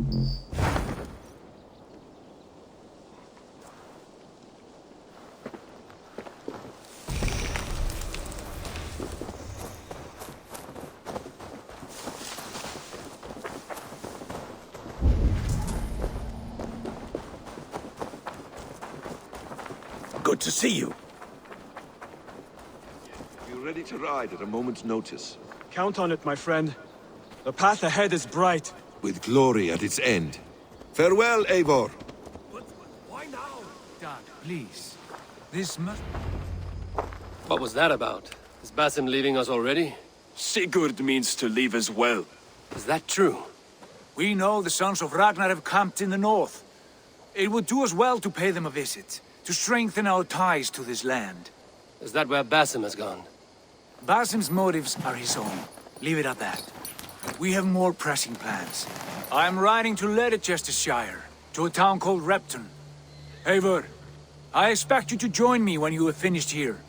Good to see you. You're ready to ride at a moment's notice. Count on it, my friend. The path ahead is bright. With glory at its end. Farewell, Eivor. But why now? Dad, please. This must... What was that about? Is Basim leaving us already? Sigurd means to leave as well. Is that true? We know the sons of Ragnar have camped in the north. It would do us well to pay them a visit, to strengthen our ties to this land. Is that where Basim has gone? Basim's motives are his own. Leave it at that. We have more pressing plans. I am riding to Leicestershire, to a town called Repton. Eivor, I expect you to join me when you have finished here.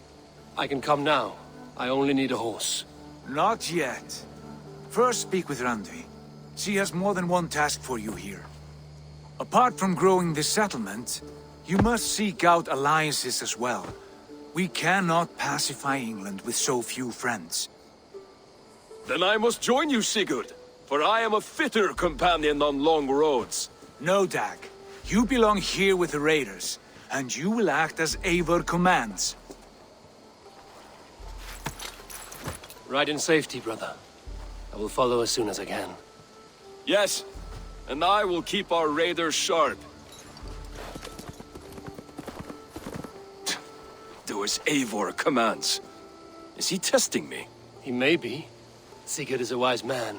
I can come now. I only need a horse. Not yet. First speak with Randi. She has more than one task for you here. Apart from growing this settlement, you must seek out alliances as well. We cannot pacify England with so few friends. Then I must join you, Sigurd, for I am a fitter companion on long roads. No, Dag. You belong here with the raiders, and you will act as Eivor commands. Ride in safety, brother. I will follow as soon as I can. Yes, and I will keep our raiders sharp. Do as Eivor commands. Is he testing me? He may be. Sigurd is a wise man.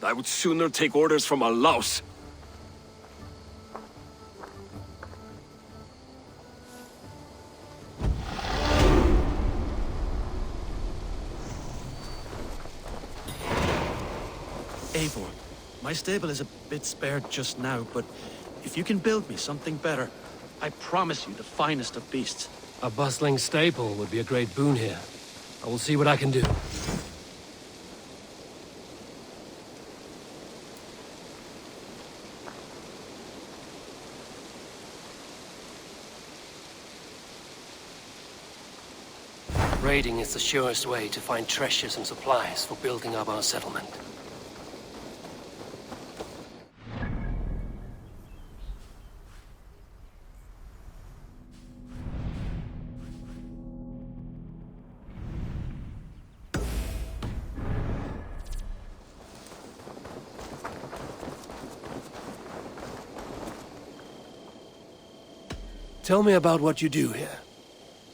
I would sooner take orders from a louse. Eivor, my stable is a bit spared just now, but if you can build me something better, I promise you the finest of beasts. A bustling stable would be a great boon here. I will see what I can do. Raiding is the surest way to find treasures and supplies for building up our settlement. Tell me about what you do here.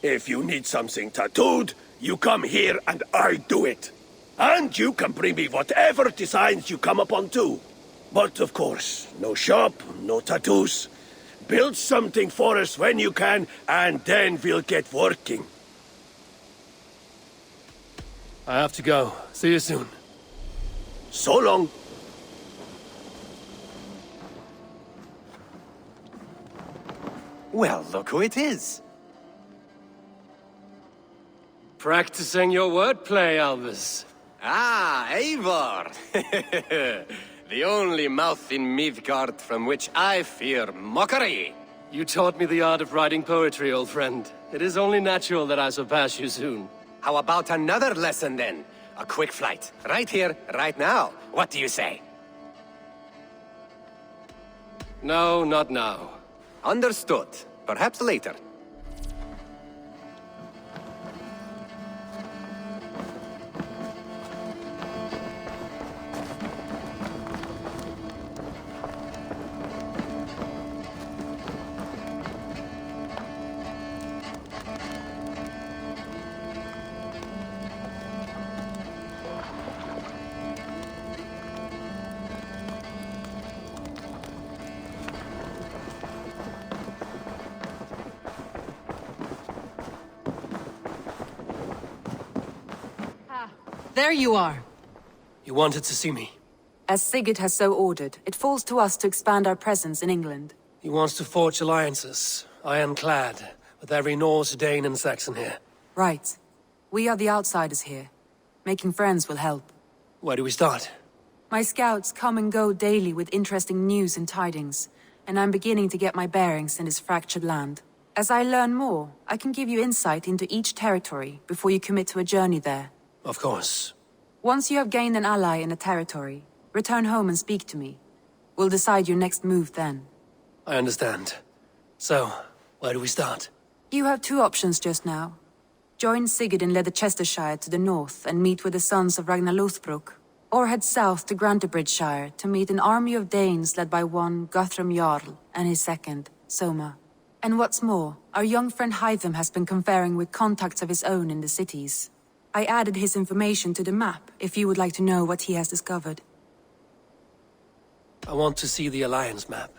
If you need something tattooed, you come here and I do it. And you can bring me whatever designs you come upon too. But of course, no shop, no tattoos. Build something for us when you can, and then we'll get working. I have to go. See you soon. So long. Well, look who it is. Practicing your wordplay, Albus. Ah, Eivor! The only mouth in Midgard from which I fear mockery. You taught me the art of writing poetry, old friend. It is only natural that I surpass you soon. How about another lesson then? A quick flight. Right here, right now. What do you say? No, not now. Understood. Perhaps later. There you are. You wanted to see me. As Sigurd has so ordered, it falls to us to expand our presence in England. He wants to forge alliances, ironclad, with every Norse, Dane and Saxon here. Right. We are the outsiders here. Making friends will help. Where do we start? My scouts come and go daily with interesting news and tidings, and I'm beginning to get my bearings in this fractured land. As I learn more, I can give you insight into each territory before you commit to a journey there. Of course. Once you have gained an ally in a territory, return home and speak to me. We'll decide your next move then. I understand. So, where do we start? You have two options just now. Join Sigurd in Leicestershire to the north and meet with the sons of Ragnar Lothbrok, or head south to Grantebridgeshire to meet an army of Danes led by one Guthrum Jarl and his second, Soma. And what's more, our young friend Hytham has been conferring with contacts of his own in the cities. I added his information to the map if you would like to know what he has discovered. I want to see the Alliance map.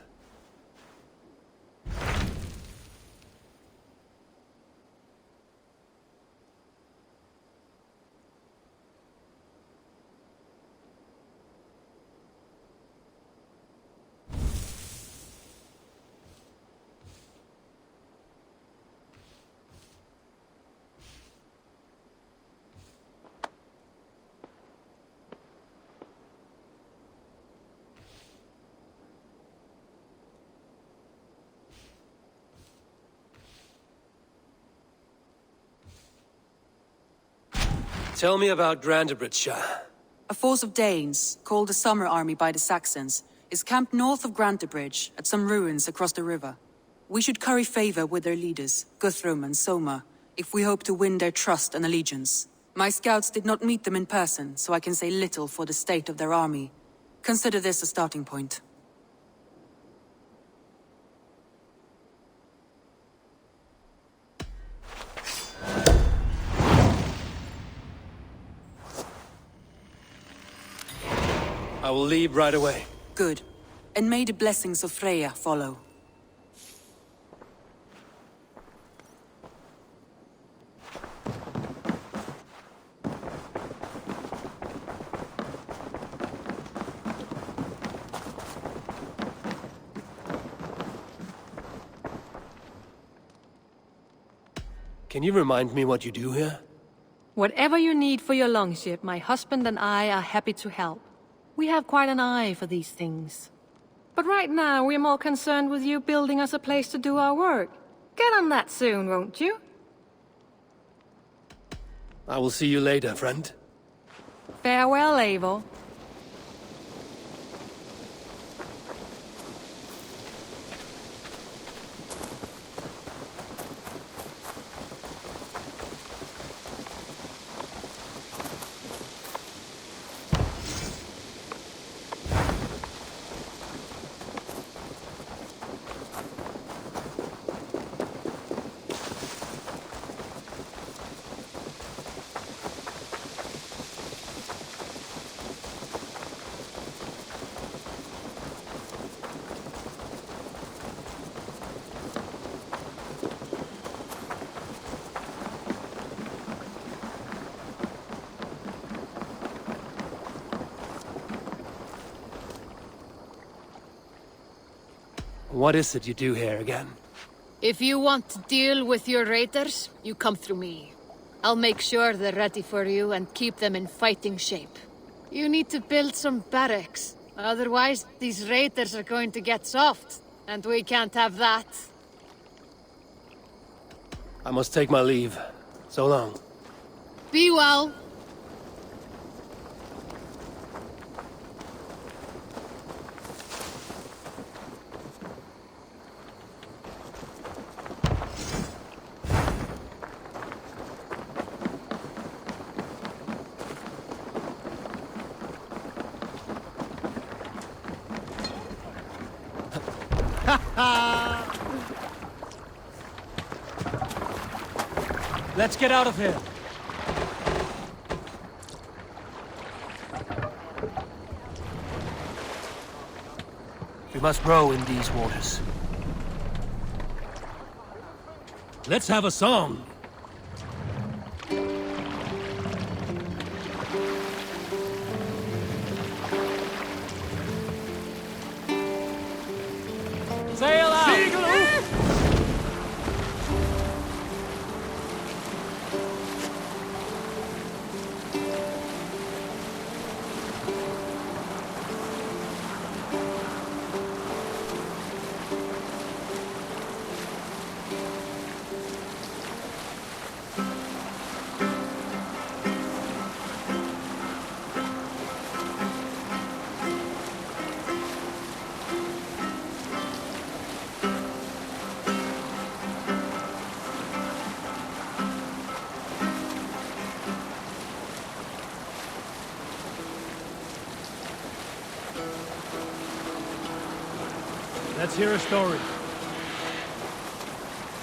Tell me about Grantebridgeshire. A force of Danes, called the Summer Army by the Saxons, is camped north of Grantebridge at some ruins across the river. We should curry favor with their leaders, Guthrum and Soma, if we hope to win their trust and allegiance. My scouts did not meet them in person, so I can say little for the state of their army. Consider this a starting point. I will leave right away. Good. And may the blessings of Freya follow. Can you remind me what you do here? Whatever you need for your longship, my husband and I are happy to help. We have quite an eye for these things. But right now, we're more concerned with you building us a place to do our work. Get on that soon, won't you? I will see you later, friend. Farewell, Eivor. What is it you do here again? If you want to deal with your raiders, you come through me. I'll make sure they're ready for you and keep them in fighting shape. You need to build some barracks. Otherwise, these raiders are going to get soft. And we can't have that. I must take my leave. So long. Be well. Let's get out of here. We must row in these waters. Let's have a song. Sail out! Let's hear a story.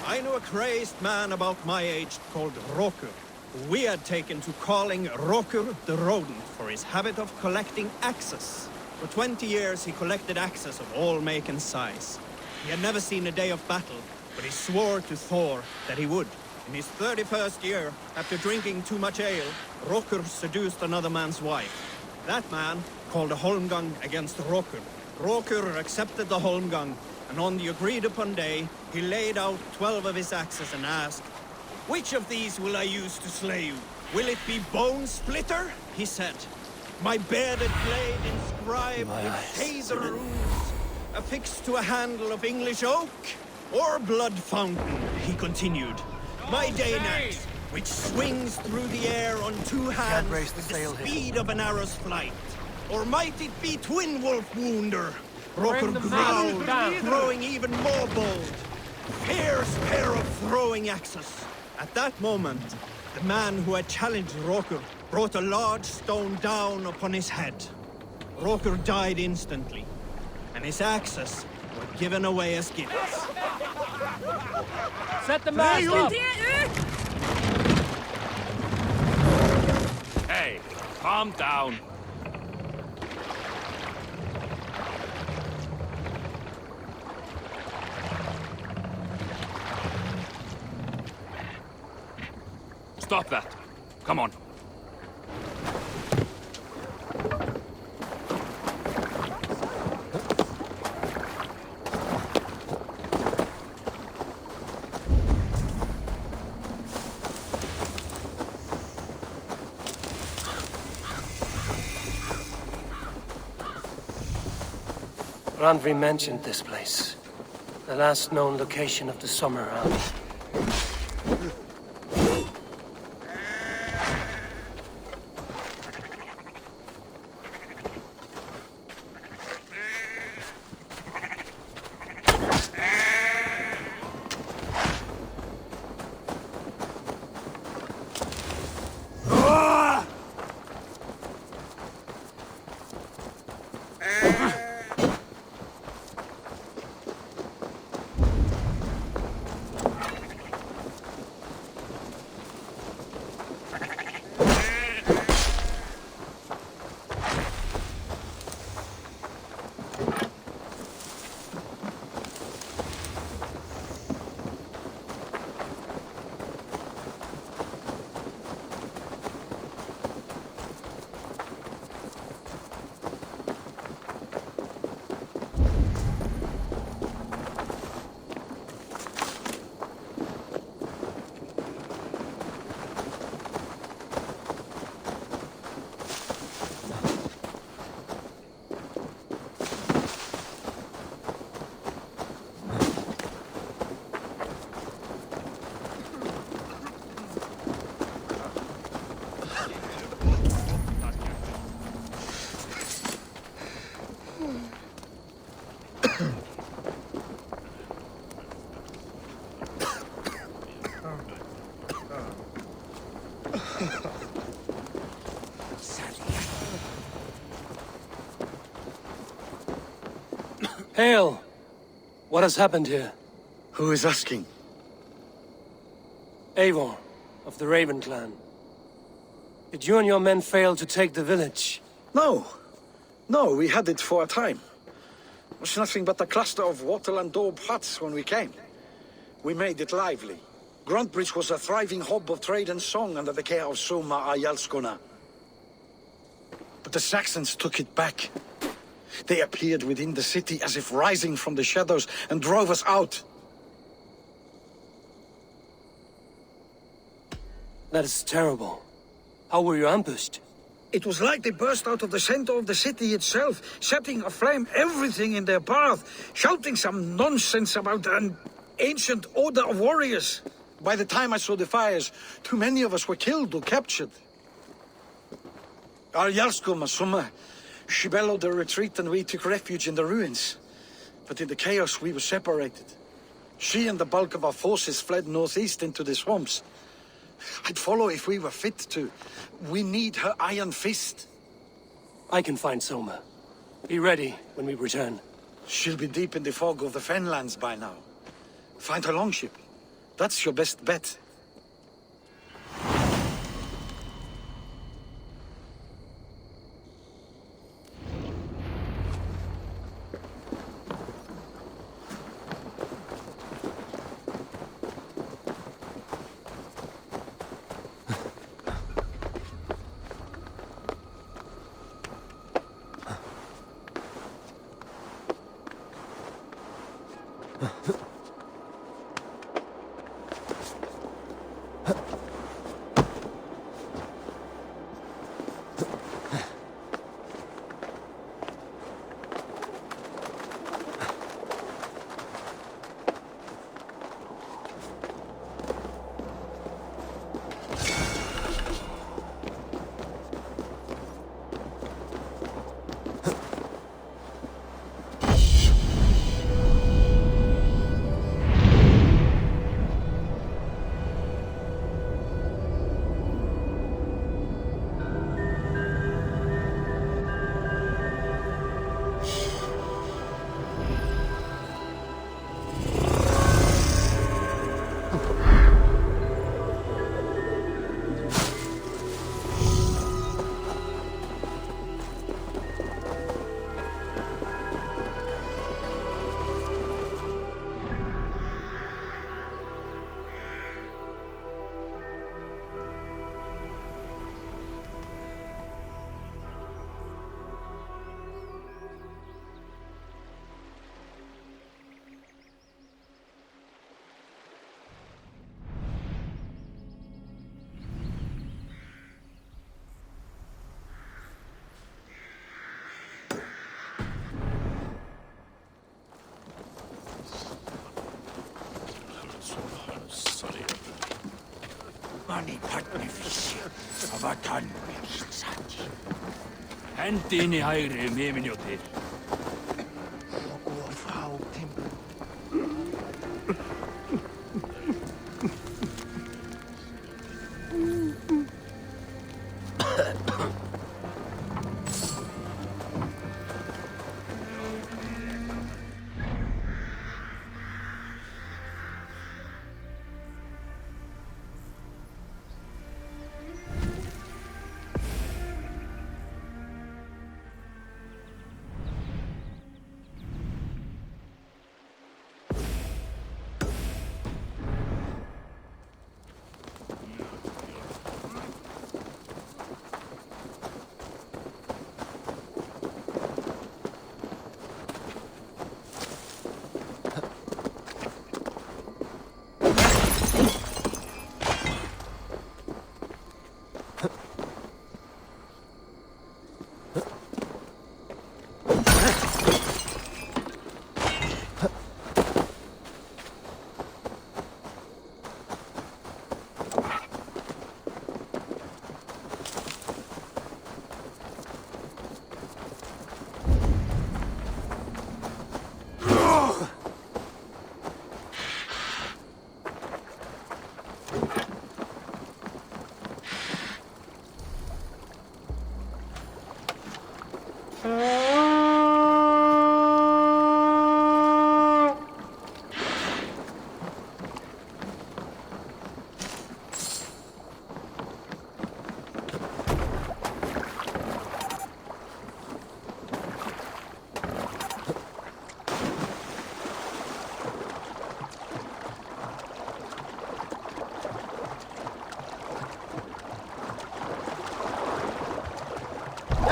I know a crazed man about my age called Rokur, who we had taken to calling Rokur the Rodent for his habit of collecting axes. For 20 years he collected axes of all make and size. He had never seen a day of battle, but he swore to Thor that he would. In his 31st year, after drinking too much ale, Rokur seduced another man's wife. That man called a holmgang against Rokur. Rokur accepted the holmgang, and on the agreed-upon day, he laid out 12 of his axes and asked, "Which of these will I use to slay you? Will it be Bone Splitter?" he said. "My bearded blade inscribed with Hazer runes, affixed to a handle of English oak? Or Blood Fountain," he continued. "My Dane axe, which swings through the air on two hands with the speed of an arrow's flight. Or might it be Twin Wolf Wounder?" Rokur growled, growing even more bold. Fierce pair of throwing axes. At that moment, the man who had challenged Rokur brought a large stone down upon his head. Rokur died instantly, and his axes were given away as gifts. Set the mast up! Hey, calm down. Stop that. Come on. Randvi mentioned this place. The last known location of the summer army. Hail! What has happened here? Who is asking? Eivor, of the Raven clan. Did you and your men fail to take the village? No. No, we had it for a time. It was nothing but a cluster of wattle and daub huts when we came. We made it lively. Gruntbridge was a thriving hub of trade and song under the care of Soma Ayalskona. But the Saxons took it back. They appeared within the city as if rising from the shadows and drove us out. That is terrible. How were you ambushed? It was like they burst out of the center of the city itself, setting aflame everything in their path, shouting some nonsense about an ancient order of warriors. By the time I saw the fires, too many of us were killed or captured. Our Yarskoma, Soma, she bellowed a retreat and we took refuge in the ruins. But in the chaos we were separated. She and the bulk of our forces fled northeast into the swamps. I'd follow if we were fit to. We need her iron fist. I can find Soma. Be ready when we return. She'll be deep in the fog of the Fenlands by now. Find her longship. That's your best bet. Hendi inn í hægri miðminjóti.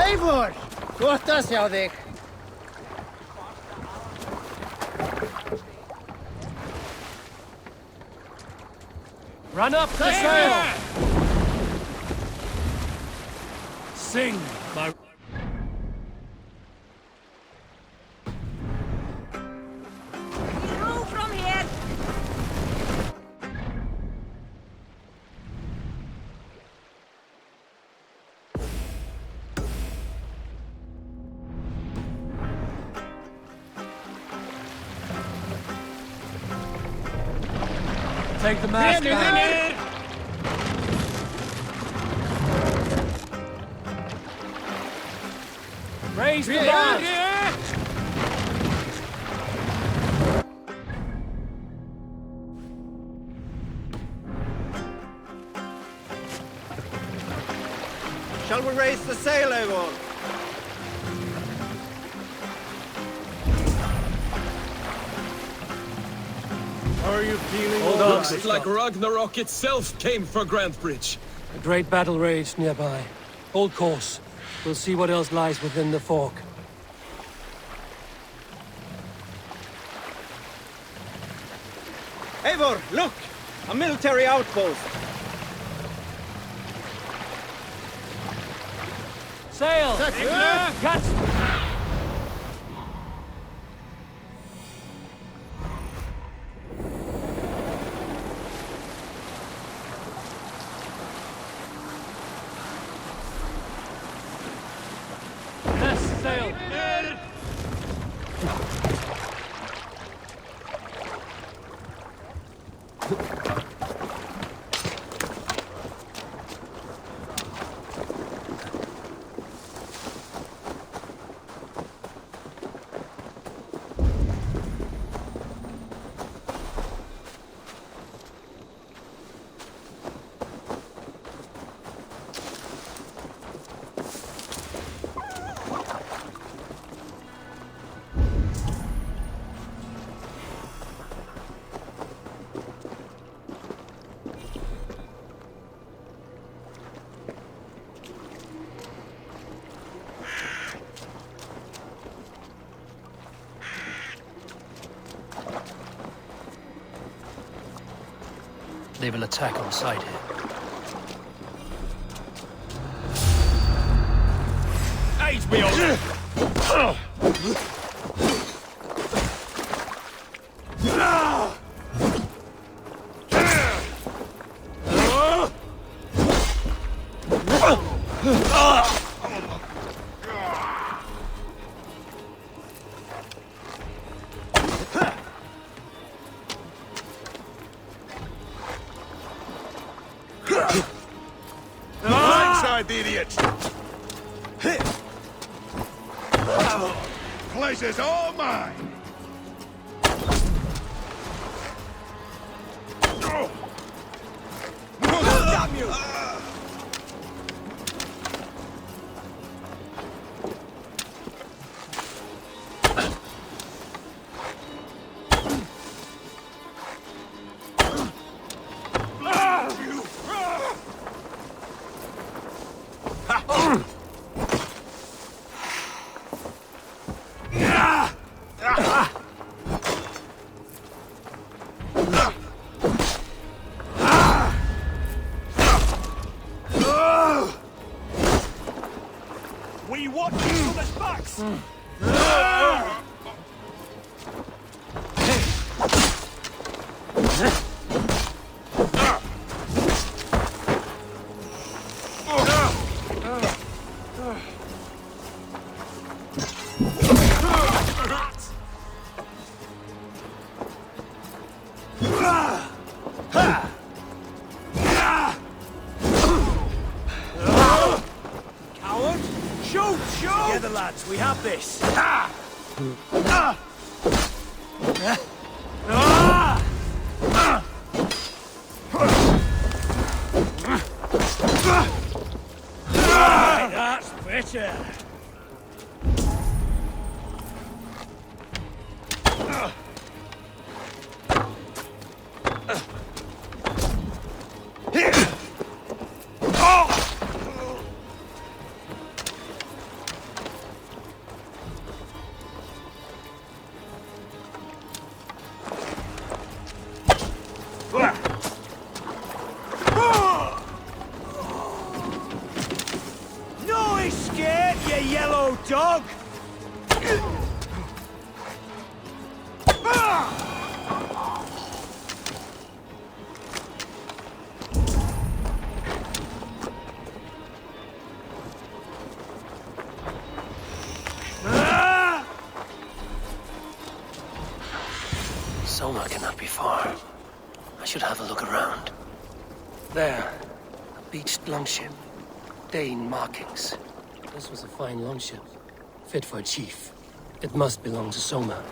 Eivor! Gott að sjá þig. Run up the sail! Sing, my... Through from here! Take the mast back. Raise the mast. Shall we raise the sail, Eivor? Are you feeling all right? Looks like Ragnarok itself came for Grantebridge. A great battle raged nearby. Hold course. We'll see what else lies within the fork. Eivor, look! A military outpost! Sail! Catch! Sail! They will attack on sight here. Aid me on! Blindside the idiots! Pleasure's all mine! Damn you! We watch you from the backs! Together, lads, we have this. That's better. No escape, you yellow dog! Soma cannot be far. I should have a look around. There. A beached longship. Dane markings. This was a fine longship. Fit for a chief. It must belong to Soma.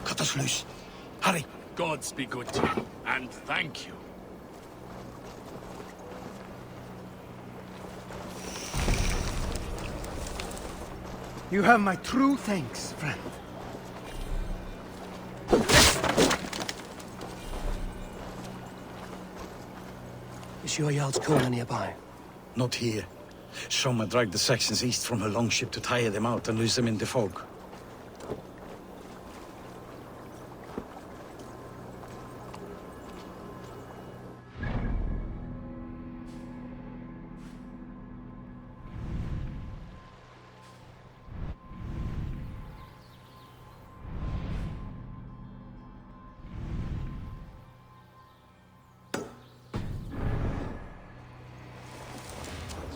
Cut us loose. Hurry. Gods be good to you, and thank you. You have my true thanks, friend. Is your Jarl's corner nearby? Not here. Soma dragged the Saxons east from her longship to tire them out and lose them in the fog.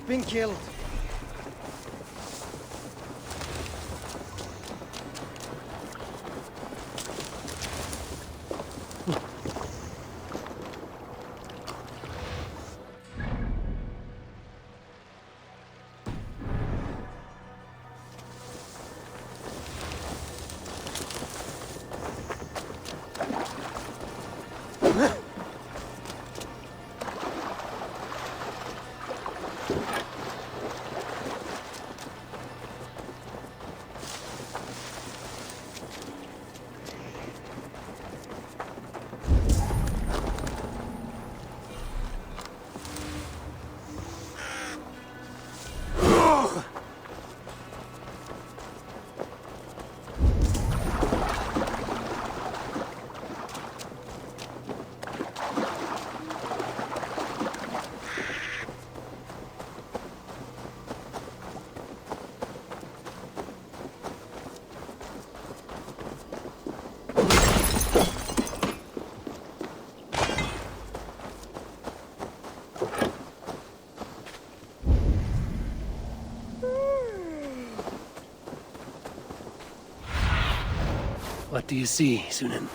Been killed. What do you see, Sunan?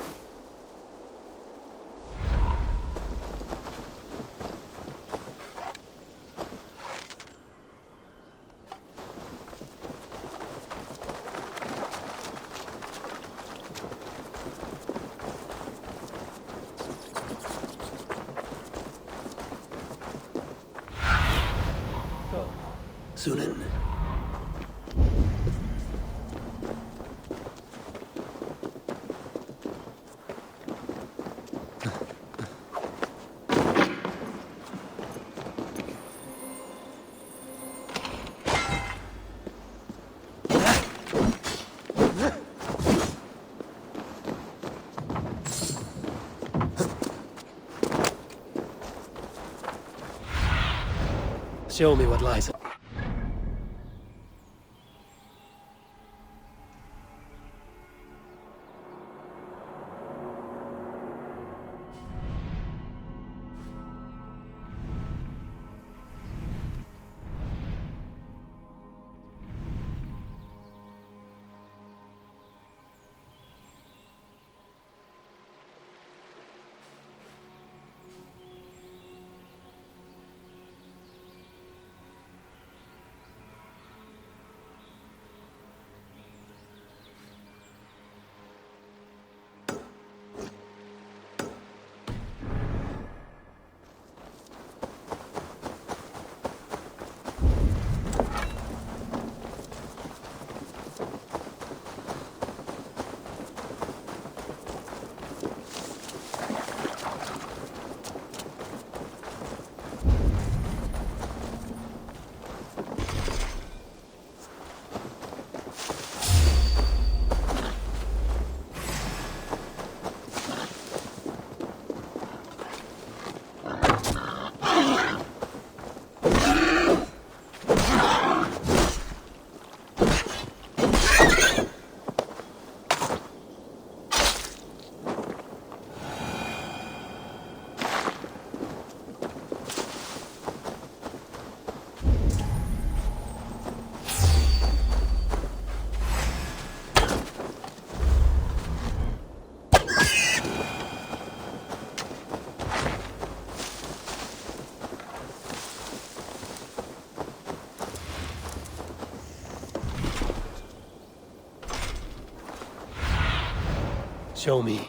Sunan. Show me what lies. Show me.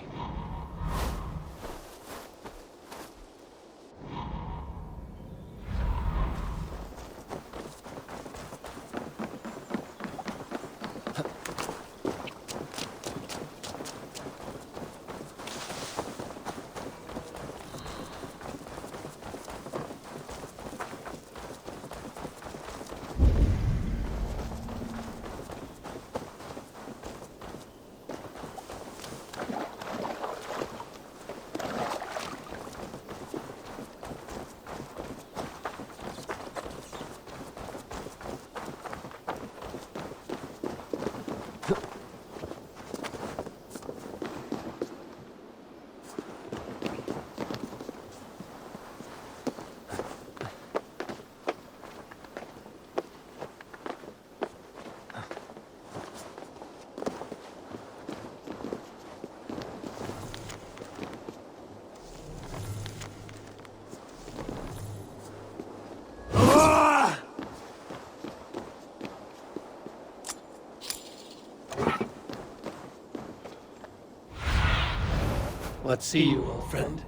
What see you, old friend?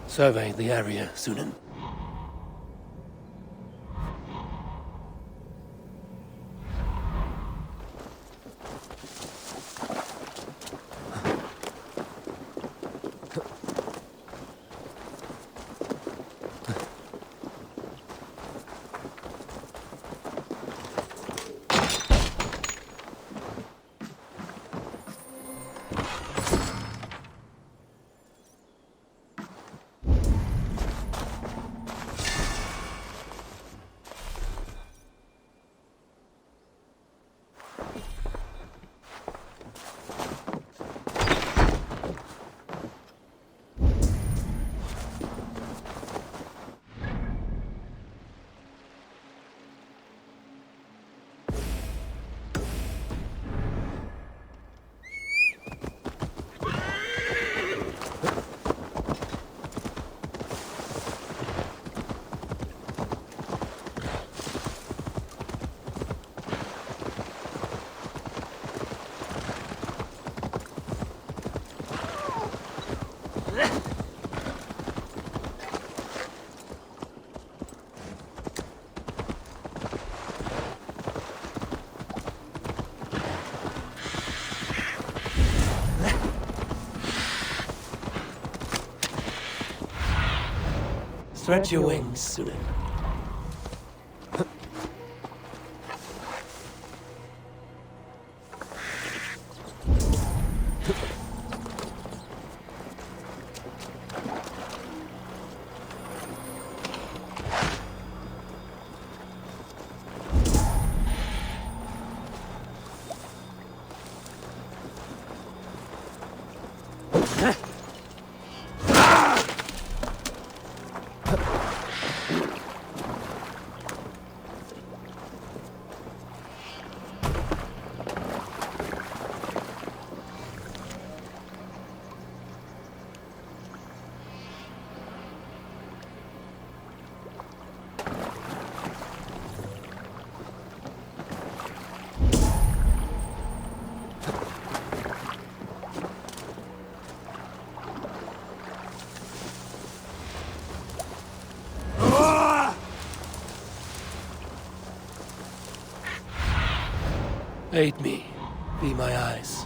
Survey the area, Sunan. Stretch your wings, Sunan. Aid me. Be my eyes.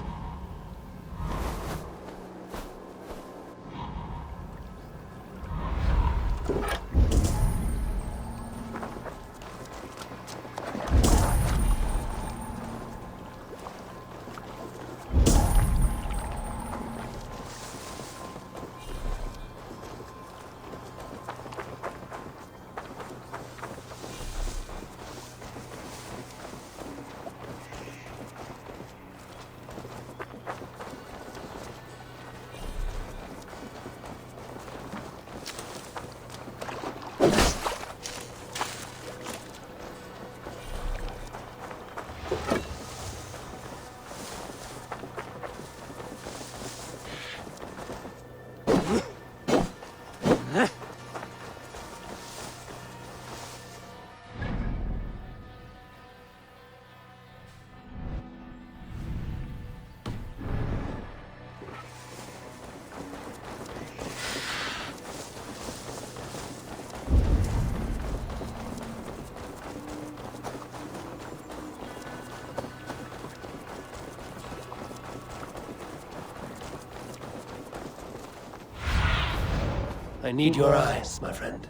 I need your eyes, my friend.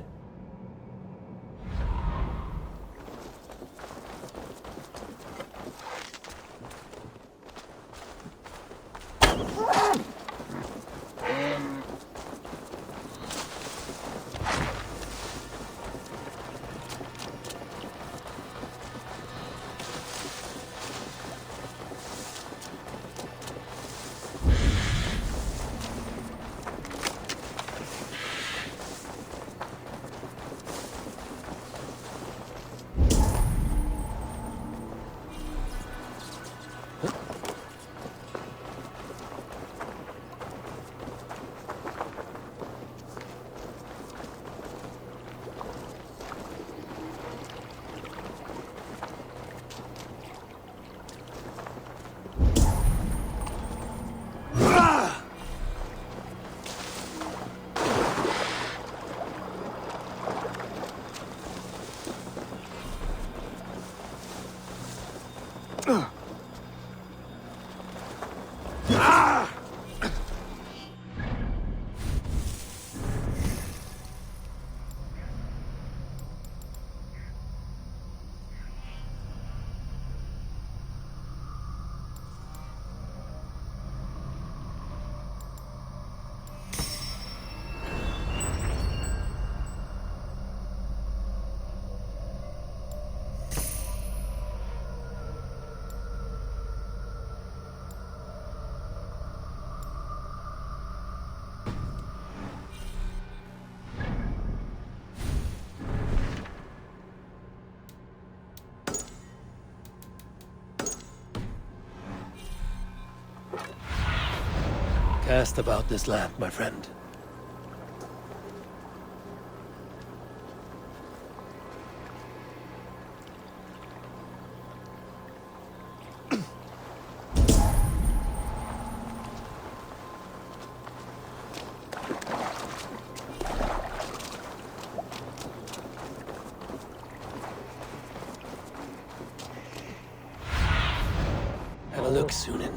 Cast about this land, my friend. Have a look, Sunan.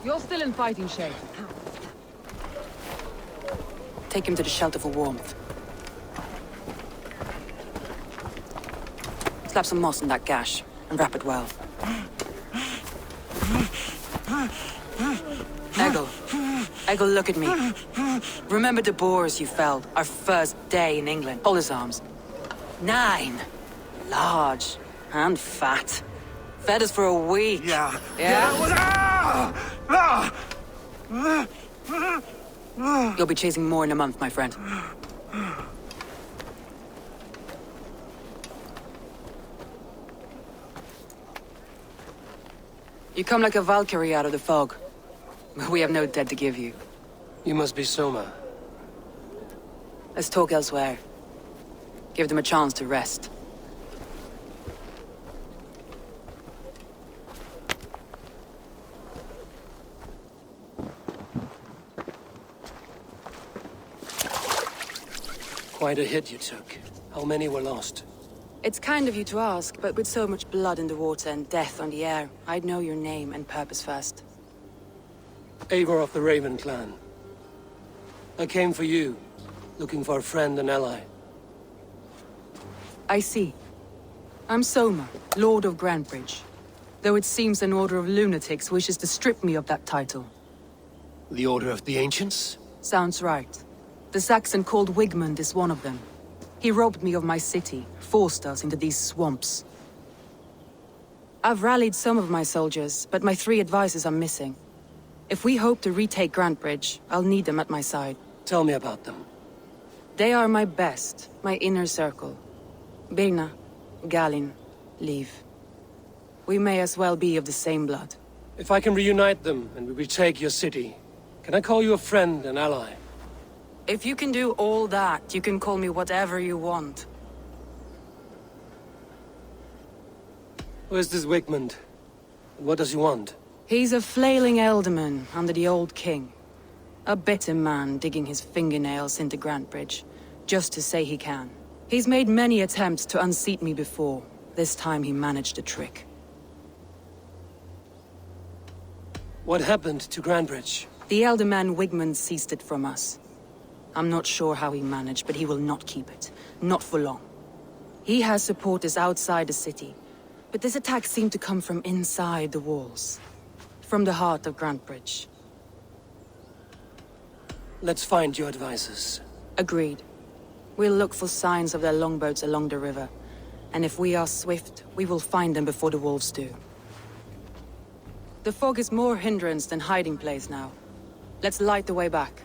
You're still in fighting shape. Take him to the shelter for warmth. Slap some moss in that gash and wrap it well. Eggle, look at me. Remember the boars you felled our first day in England? Hold his arms. 9. Large and fat. Fed us for a week. Yeah. You'll be chasing more in a month, my friend. You come like a Valkyrie out of the fog. We have no dead to give you. You must be Soma. Let's talk elsewhere. Give them a chance to rest. Quite a hit you took. How many were lost? It's kind of you to ask, but with so much blood in the water and death on the air, I'd know your name and purpose first. Eivor of the Raven clan. I came for you, looking for a friend and ally. I see. I'm Soma, Lord of Grantebridge. though it seems an order of lunatics wishes to strip me of that title. The Order of the Ancients? Sounds right. The Saxon called Wigmund is one of them. He robbed me of my city, forced us into these swamps. I've rallied some of my soldiers, but my 3 advisors are missing. If we hope to retake Grantebridge, I'll need them at my side. Tell me about them. They are my best, my inner circle. Birna, Galin, Liv. We may as well be of the same blood. If I can reunite them and we retake your city, can I call you a friend and ally? If you can do all that, you can call me whatever you want. Where's this Wigmund? And what does he want? He's a flailing elderman under the old king. A bitter man digging his fingernails into Grantebridge, just to say he can. He's made many attempts to unseat me before. This time he managed a trick. What happened to Grantebridge? The elder man Wigmund seized it from us. I'm not sure how he managed, but he will not keep it. Not for long. He has supporters outside the city, but this attack seemed to come from inside the walls. From the heart of Grantebridge. Let's find your advisors. Agreed. We'll look for signs of their longboats along the river. And if we are swift, we will find them before the wolves do. The fog is more hindrance than hiding place now. Let's light the way back.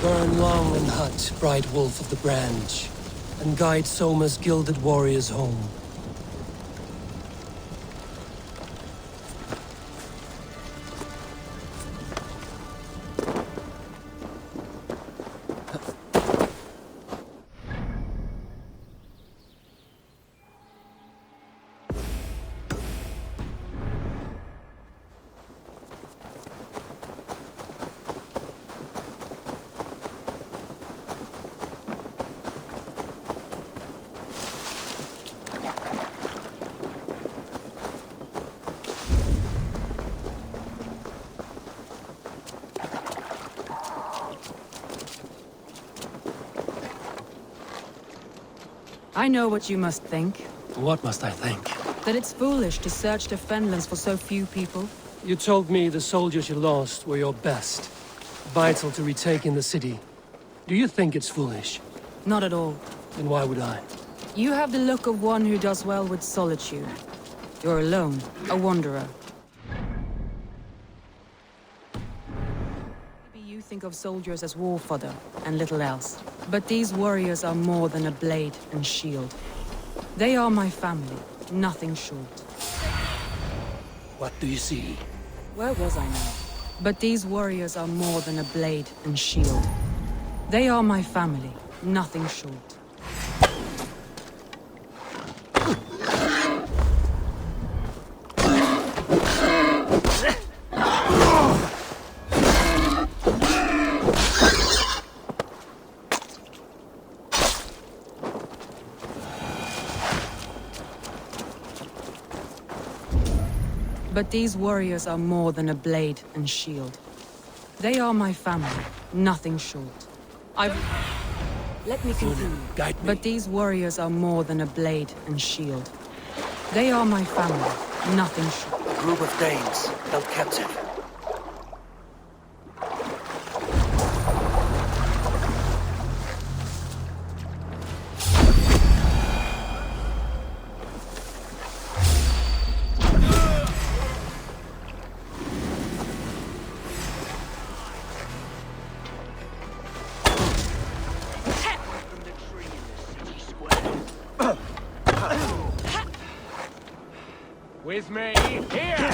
Burn long and hot, bright wolf of the branch, and guide Soma's gilded warriors home. I know what you must think. What must I think? That it's foolish to search the Fenlands for so few people. You told me the soldiers you lost were your best. Vital to retaking the city. Do you think it's foolish? Not at all. Then why would I? You have the look of one who does well with solitude. You're alone, a wanderer. Maybe you think of soldiers as war fodder and little else. But these warriors are more than a blade and shield. They are my family, nothing short. What do you see? Where was I now? But these warriors are more than a blade and shield. They are my family, nothing short. But these warriors are more than a blade and shield. They are my family, nothing short. Let me continue. Guide me. But these warriors are more than a blade and shield. They are my family, nothing short. A group of Danes held captive. With me, here!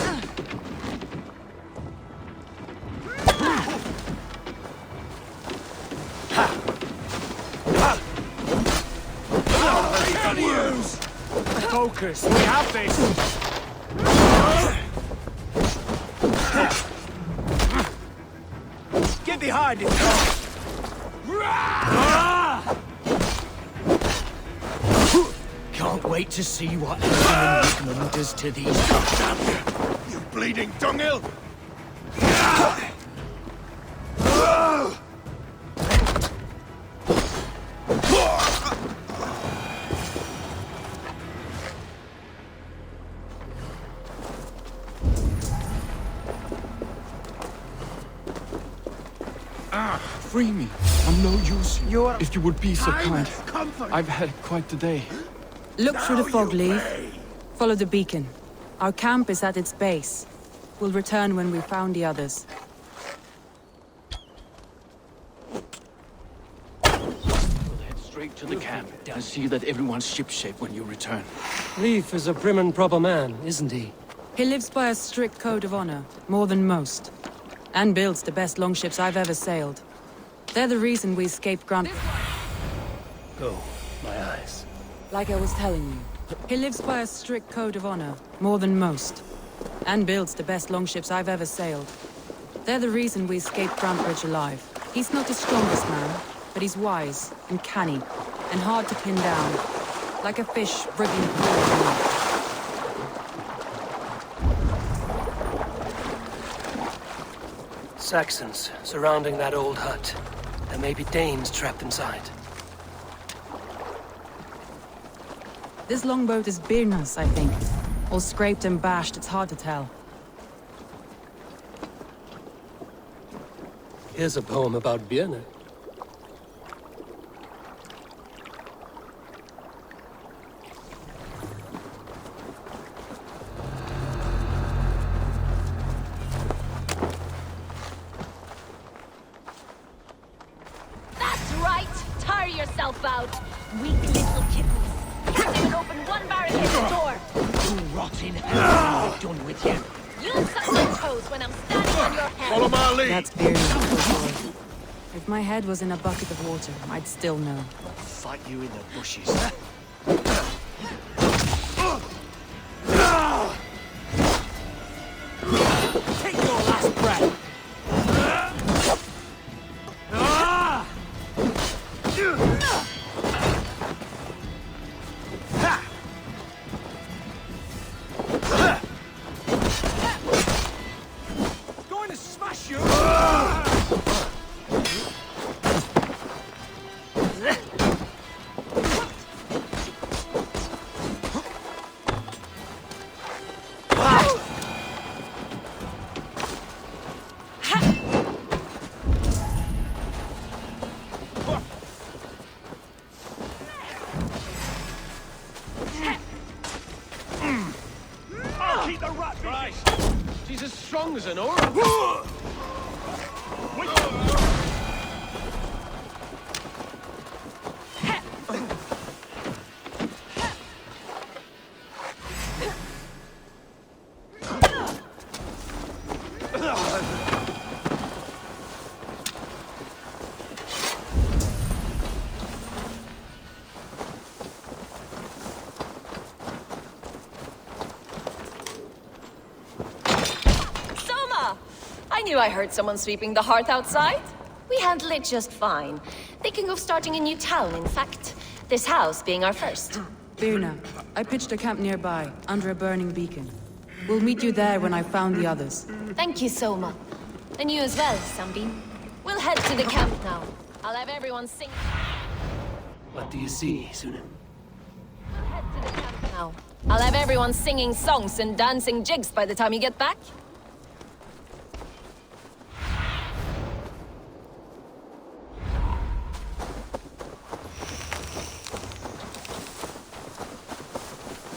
Focus, we have this! Get behind it! Can't wait to see what Hickman does to these. You bleeding dunghill! Free me. I'm no use. If you would be so kind. I've had quite the day. Look through the fog, Leaf. Follow the beacon. Our camp is at its base. We'll return when we've found the others. We'll head straight to the camp and see that everyone's shipshape when you return. Leif is a prim and proper man, isn't he? He lives by a strict code of honor, more than most. And builds the best longships I've ever sailed. They're the reason we escaped Grant. Go, my eyes. Like I was telling you, he lives by a strict code of honor, more than most. And builds the best longships I've ever sailed. They're the reason we escaped Grantbridge alive. He's not the strongest man, but he's wise and canny, and hard to pin down. Like a fish wriggling through the net. Saxons surrounding that old hut. There may be Danes trapped inside. This longboat is Birna's, I think. All scraped and bashed, it's hard to tell. Here's a poem about Birna. That's right! Tire yourself out! Weak little kittens! Can't even open one barricaded door! You rotten hell! I'm done with you. You'll suck my toes when I'm standing on your head! Follow my lead! That's Birna. If my head was in a bucket of water, I'd still know. I'll fight you in the bushes. Take your last breath! Going to smash you! Keep the rat Christ! She's as strong as an oar. I knew I heard someone sweeping the hearth outside. We handled it just fine. Thinking of starting a new town, in fact. This house being our first. Birna, I pitched a camp nearby, under a burning beacon. We'll meet you there when I've found the others. Thank you so much. And you as well, Sunbeam. We'll head to the camp now. I'll have everyone sing. What do you see, Sunan? We'll head to the camp now. I'll have everyone singing songs and dancing jigs by the time you get back.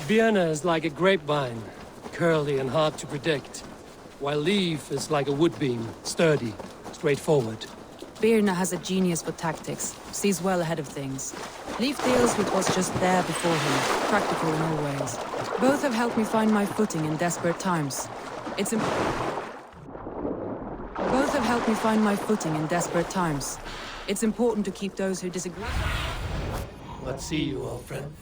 Vienna is like a grapevine, curly and hard to predict, while Leaf is like a woodbeam, sturdy, straightforward. Birna has a genius for tactics, sees well ahead of things. Leaf deals with what's just there before him, practical in all ways. Both have helped me find my footing in desperate times. Both have helped me find my footing in desperate times. It's important to keep those who disagree. What see you, old friend?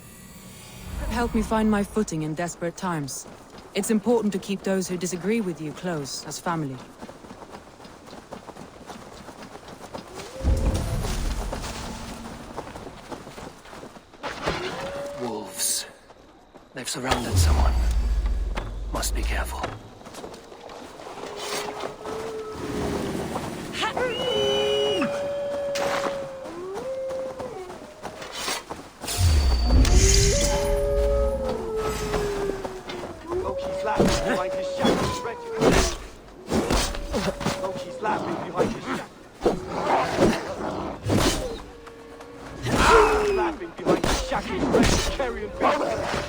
Help me find my footing in desperate times. It's important to keep those who disagree with you close, as family. Wolves. They've surrounded someone. Must be careful.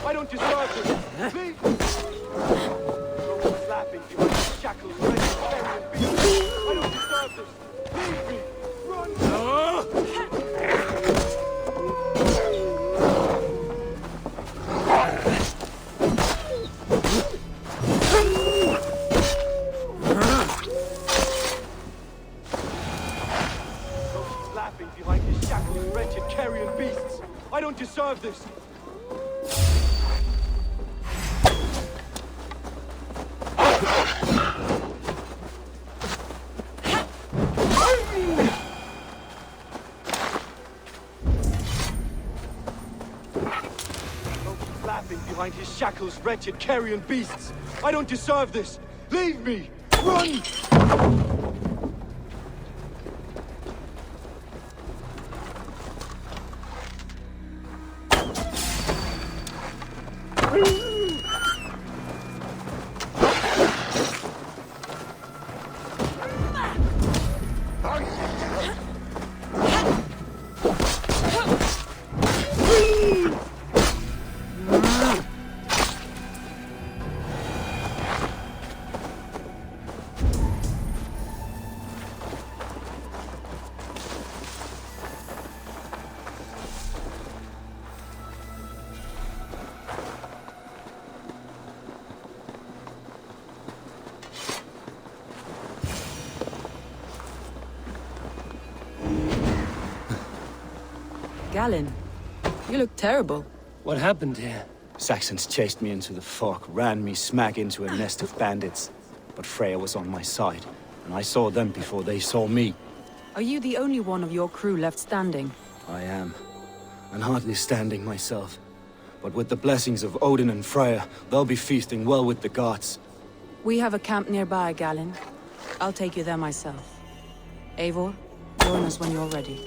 I don't deserve this. Please. He's laughing behind his shackles, ready to carry and beat. I don't deserve this. Leave me. Run. He's laughing behind his shackles, wretched carrion beasts. I don't deserve this. Behind his shackles, wretched carrion beasts. I don't deserve this. Leave me. Run! Galen, you look terrible. What happened here? Saxons chased me into the fog, ran me smack into a nest of bandits. But Freya was on my side, and I saw them before they saw me. Are you the only one of your crew left standing? I am, and hardly standing myself. But with the blessings of Odin and Freya, they'll be feasting well with the gods. We have a camp nearby, Galen. I'll take you there myself. Eivor, join us when you're ready.